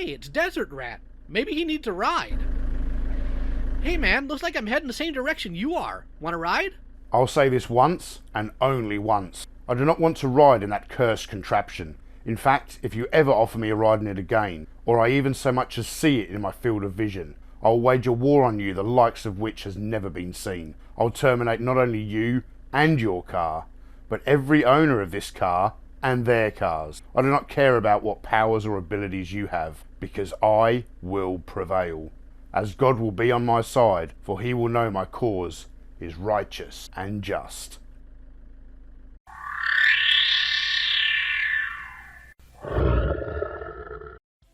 Hey, it's Desert Rat. Maybe he needs a ride. Hey man, looks like I'm heading the same direction you are. Want a ride? I'll say this once, and only once. I do not want to ride in that cursed contraption. In fact, if you ever offer me a ride in it again, or I even so much as see it in my field of vision, I'll wage a war on you the likes of which has never been seen. I'll terminate not only you and your car, but every owner of this car and their cars. I do not care about what powers or abilities you have, because I will prevail. As God will be on my side, for he will know my cause is righteous and just.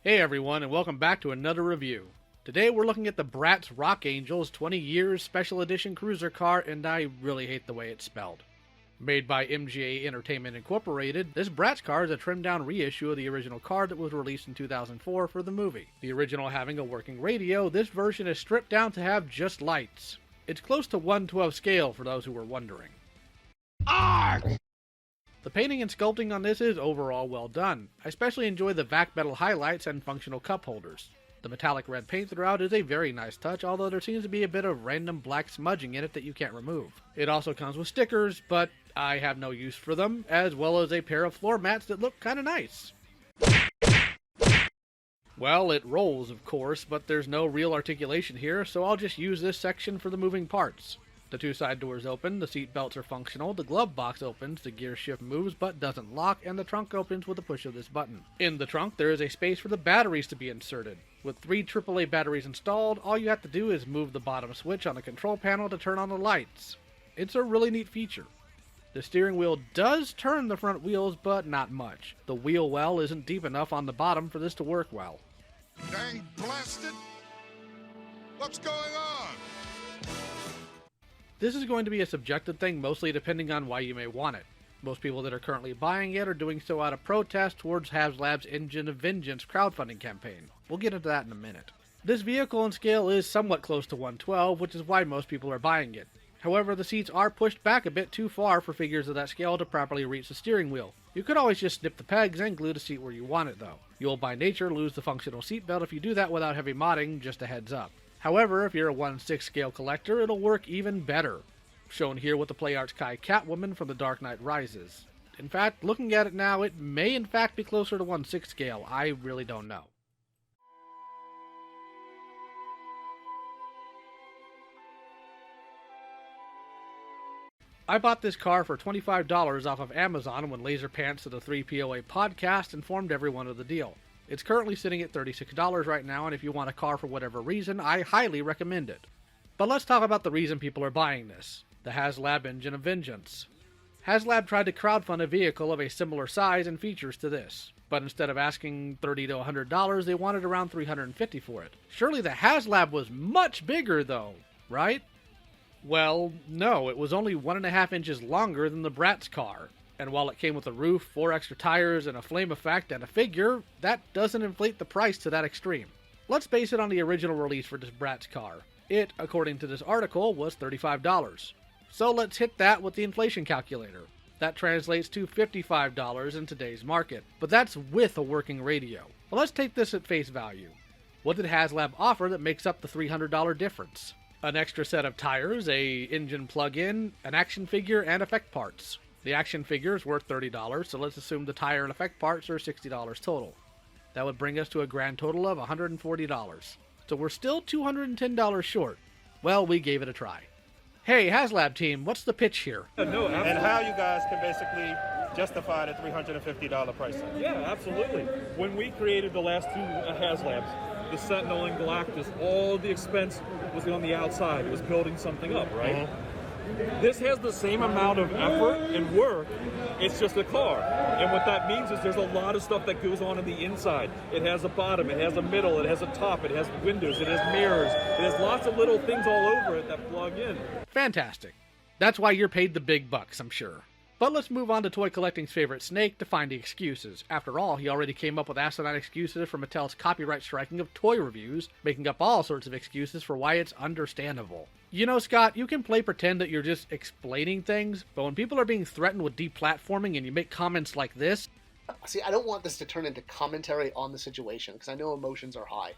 Hey everyone, and welcome back to another review. Today we're looking at the Bratz Angelz 20 Yearz Special Edition Cruiser car, and I really hate the way it's spelled. Made by MGA Entertainment Incorporated, this Bratz car is a trimmed-down reissue of the original car that was released in 2004 for the movie. The original having a working radio, this version is stripped down to have just lights. It's close to 1/12 scale for those who were wondering. Arrgh! The painting and sculpting on this is overall well done. I especially enjoy the vac metal highlights and functional cup holders. The metallic red paint throughout is a very nice touch, although there seems to be a bit of random black smudging in it that you can't remove. It also comes with stickers, but I have no use for them, as well as a pair of floor mats that look kinda nice. Well, it rolls, of course, but there's no real articulation here, so I'll just use this section for the moving parts. The two side doors open, the seat belts are functional, the glove box opens, the gear shift moves but doesn't lock, and the trunk opens with a push of this button. In the trunk, there is a space for the batteries to be inserted. With 3 AAA batteries installed, all you have to do is move the bottom switch on the control panel to turn on the lights. It's a really neat feature. The steering wheel does turn the front wheels, but not much. The wheel well isn't deep enough on the bottom for this to work well. Dang blasted! What's going on? This is going to be a subjective thing, mostly depending on why you may want it. Most people that are currently buying it are doing so out of protest towards HasLab's Engine of Vengeance crowdfunding campaign. We'll get into that in a minute. This vehicle in scale is somewhat close to 1/12, which is why most people are buying it. However, the seats are pushed back a bit too far for figures of that scale to properly reach the steering wheel. You could always just snip the pegs and glue the seat where you want it though. You'll by nature lose the functional seatbelt if you do that without heavy modding, just a heads up. However, if you're a 1/6 scale collector, it'll work even better. Shown here with the PlayArts Kai Catwoman from The Dark Knight Rises. In fact, looking at it now, it may in fact be closer to 1/6 scale. I really don't know. I bought this car for $25 off of Amazon when Laserpants of the 3POA podcast informed everyone of the deal. It's currently sitting at $36 right now, and if you want a car for whatever reason, I highly recommend it. But let's talk about the reason people are buying this. The HasLab Engine of Vengeance. HasLab tried to crowdfund a vehicle of a similar size and features to this, but instead of asking $30 to $100, they wanted around $350 for it. Surely the HasLab was much bigger though, right? Well, no, it was only 1.5 inches longer than the Bratz car, and while it came with a roof, 4 extra tires, and a flame effect, and a figure, that doesn't inflate the price to that extreme. Let's base it on the original release for this Bratz car. It, according to this article, was $35. So let's hit that with the inflation calculator. That translates to $55 in today's market, but that's with a working radio. Well, let's take this at face value. What did HasLab offer that makes up the $300 difference? An extra set of tires, a engine plug-in, an action figure, and effect parts. The action figure is worth $30, so let's assume the tire and effect parts are $60 total. That would bring us to a grand total of $140. So we're still $210 short. Well, we gave it a try. Hey, HasLab team, what's the pitch here? No, and how you guys can basically justify the $350 price tag. Yeah, absolutely. When we created the last two HasLabs, the Sentinel and Galactus, all the expense was on the outside. It was building something up, right? This has the same amount of effort and work, it's just a car. And what that means is there's a lot of stuff that goes on in the inside. It has a bottom, it has a middle, it has a top, it has windows, it has mirrors, it has lots of little things all over it that plug in. Fantastic. That's why you're paid the big bucks, I'm sure. But let's move on to toy collecting's favorite snake to find the excuses. After all, he already came up with asinine excuses for Mattel's copyright striking of toy reviews, making up all sorts of excuses for why it's understandable. You know, Scott, you can play pretend that you're just explaining things, but when people are being threatened with deplatforming and you make comments like this, See, I don't want this to turn into commentary on the situation, because I know emotions are high.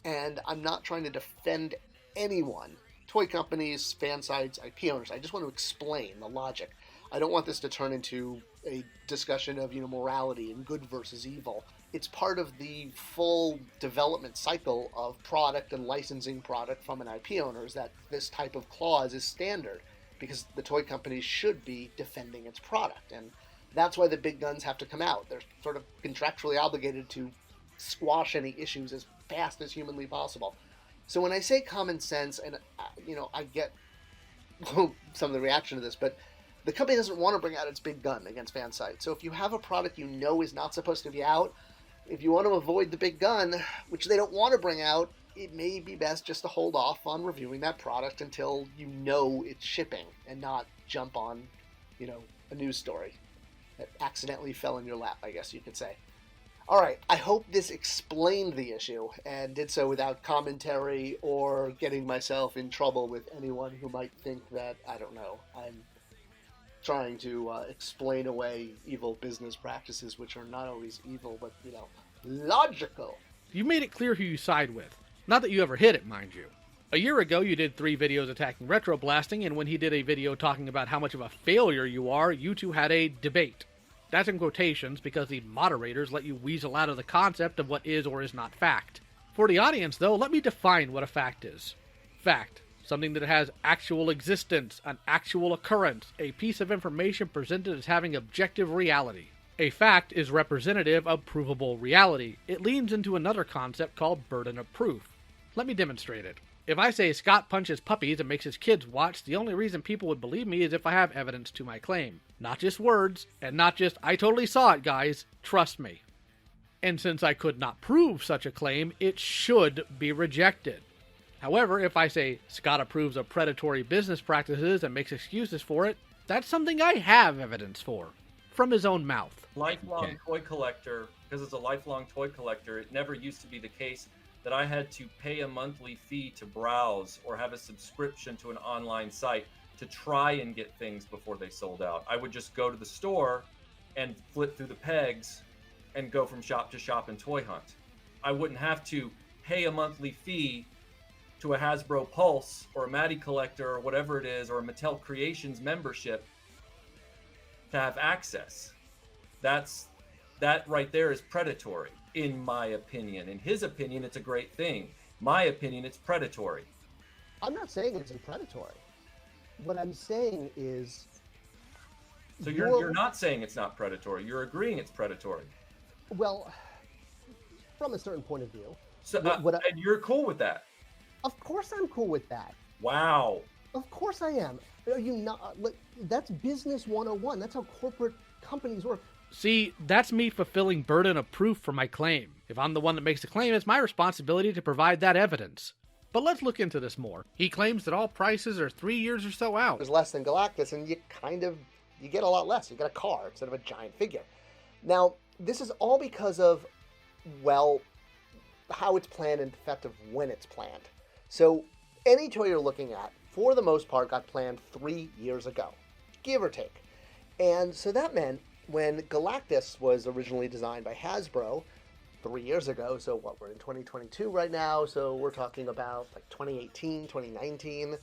And I'm not trying to defend anyone. Toy companies, fan sites, IP owners. I just want to explain the logic. I don't want this to turn into a discussion of, morality and good versus evil. It's part of the full development cycle of product and licensing product from an IP owner is that this type of clause is standard, because the toy companies should be defending its product. And that's why the big guns have to come out. They're sort of contractually obligated to squash any issues as fast as humanly possible. So when I say common sense, and I get some of the reaction to this, but the company doesn't want to bring out its big gun against fan sites. So if you have a product is not supposed to be out, if you want to avoid the big gun, which they don't want to bring out, it may be best just to hold off on reviewing that product until it's shipping, and not jump on, a news story that accidentally fell in your lap, I guess you could say. All right, I hope this explained the issue and did so without commentary or getting myself in trouble with anyone who might think that, I don't know, I'm trying to explain away evil business practices, which are not always evil, but, logical. You made it clear who you side with. Not that you ever hit it, mind you. A year ago, you did 3 videos attacking retro blasting, and when he did a video talking about how much of a failure you are, you two had a debate. That's in quotations because the moderators let you weasel out of the concept of what is or is not fact. For the audience, though, let me define what a fact is. Fact. Something that has actual existence, an actual occurrence, a piece of information presented as having objective reality. A fact is representative of provable reality. It leans into another concept called burden of proof. Let me demonstrate it. If I say Scott punches puppies and makes his kids watch, the only reason people would believe me is if I have evidence to my claim. Not just words, and not just, I totally saw it, guys, trust me. And since I could not prove such a claim, it should be rejected. However, if I say Scott approves of predatory business practices and makes excuses for it, that's something I have evidence for, from his own mouth. Lifelong toy collector, because as a lifelong toy collector, it never used to be the case that I had to pay a monthly fee to browse or have a subscription to an online site to try and get things before they sold out. I would just go to the store and flip through the pegs and go from shop to shop and toy hunt. I wouldn't have to pay a monthly fee to a Hasbro Pulse or a Matty Collector or whatever it is, or a Mattel Creations membership to have access. That right there is predatory. In my opinion. In his opinion, it's a great thing. My opinion, it's predatory. I'm not saying it's predatory. What I'm saying is... So you're not saying it's not predatory. You're agreeing it's predatory. Well, from a certain point of view. So, and you're cool with that? Of course I'm cool with that. Wow. Of course I am. Are you not? That's business 101. That's how corporate companies work. See, that's me fulfilling burden of proof for my claim. If I'm the one that makes the claim, it's my responsibility to provide that evidence. But let's look into this more. He claims that all prices are 3 years or so out. There's less than Galactus, and you get a lot less. You get a car instead of a giant figure. Now, this is all because of, how it's planned and effective when it's planned. So, any toy you're looking at, for the most part, got planned 3 years ago, give or take. And so that meant when Galactus was originally designed by Hasbro 3 years ago, so we're in 2022 right now, so we're talking about 2018, 2019.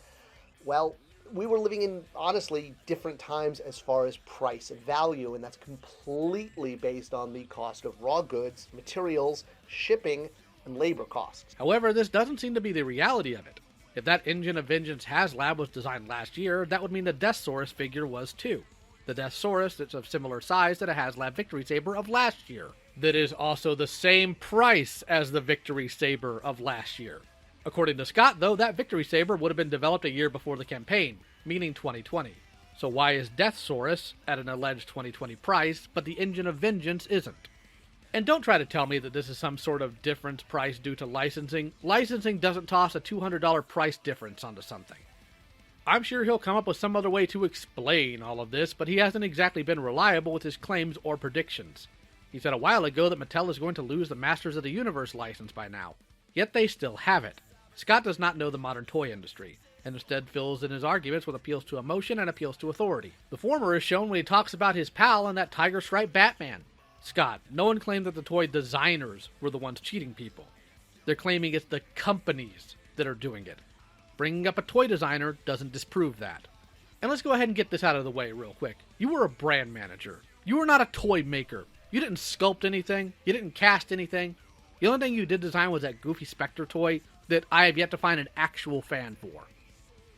Well, we were living in, honestly, different times as far as price and value, and that's completely based on the cost of raw goods, materials, shipping, and labor costs. However, this doesn't seem to be the reality of it. If that Engine of Vengeance HasLab was designed last year, that would mean the Deathsaurus figure was too. The Deathsaurus that's of similar size to the HasLab Victory Saber of last year. That is also the same price as the Victory Saber of last year. According to Scott, though, that Victory Saber would have been developed a year before the campaign, meaning 2020. So why is Deathsaurus at an alleged 2020 price, but the Engine of Vengeance isn't? And don't try to tell me that this is some sort of difference price due to licensing. Licensing doesn't toss a $200 price difference onto something. I'm sure he'll come up with some other way to explain all of this, but he hasn't exactly been reliable with his claims or predictions. He said a while ago that Mattel is going to lose the Masters of the Universe license by now. Yet they still have it. Scott does not know the modern toy industry, and instead fills in his arguments with appeals to emotion and appeals to authority. The former is shown when he talks about his pal and that tiger-striped Batman. Scott, no one claimed that the toy designers were the ones cheating people. They're claiming it's the companies that are doing it. Bringing up a toy designer doesn't disprove that. And let's go ahead and get this out of the way real quick. You were a brand manager. You were not a toy maker. You didn't sculpt anything. You didn't cast anything. The only thing you did design was that goofy Spectre toy that I have yet to find an actual fan for.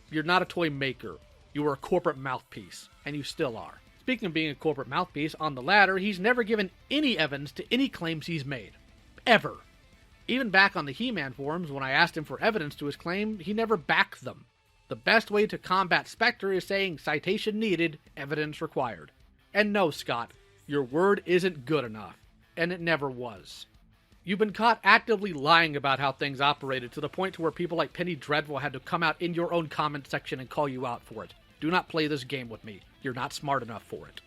You're not a toy maker. You were a corporate mouthpiece, and you still are. Speaking of being a corporate mouthpiece, on the latter, he's never given any evidence to any claims he's made. Ever. Even back on the He-Man forums, when I asked him for evidence to his claim, he never backed them. The best way to combat Spectre is saying citation needed, evidence required. And no, Scott, your word isn't good enough. And it never was. You've been caught actively lying about how things operated to the point to where people like Penny Dreadful had to come out in your own comment section and call you out for it. Do not play this game with me. You're not smart enough for it.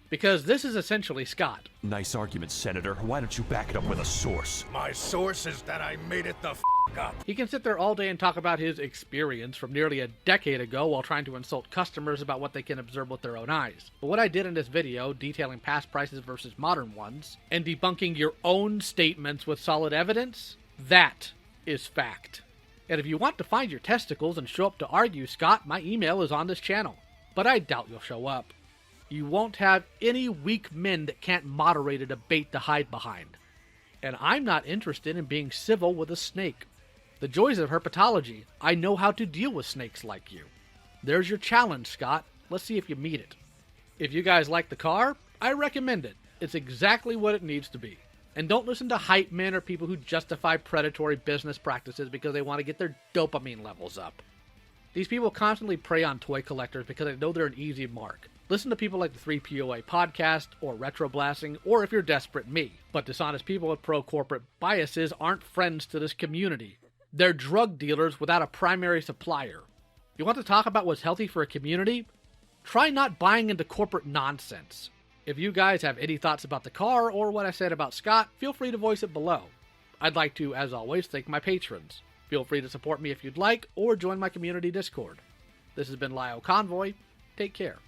Because this is essentially Scott. Nice argument, Senator. Why don't you back it up with a source? My source is that I made it the f up. He can sit there all day and talk about his experience from nearly a decade ago while trying to insult customers about what they can observe with their own eyes. But what I did in this video, detailing past prices versus modern ones, and debunking your own statements with solid evidence, that is fact. And if you want to find your testicles and show up to argue, Scott, my email is on this channel. But I doubt you'll show up. You won't have any weak men that can't moderate a debate to hide behind. And I'm not interested in being civil with a snake. The joys of herpetology, I know how to deal with snakes like you. There's your challenge, Scott. Let's see if you meet it. If you guys like the car, I recommend it. It's exactly what it needs to be. And don't listen to hype men or people who justify predatory business practices because they want to get their dopamine levels up. These people constantly prey on toy collectors because they know they're an easy mark. Listen to people like the 3POA podcast, or Retro Blasting, or if you're desperate, me. But dishonest people with pro-corporate biases aren't friends to this community. They're drug dealers without a primary supplier. You want to talk about what's healthy for a community? Try not buying into corporate nonsense. If you guys have any thoughts about the car, or what I said about Scott, feel free to voice it below. I'd like to, as always, thank my patrons. Feel free to support me if you'd like, or join my community Discord. This has been LioConvoy. Take care.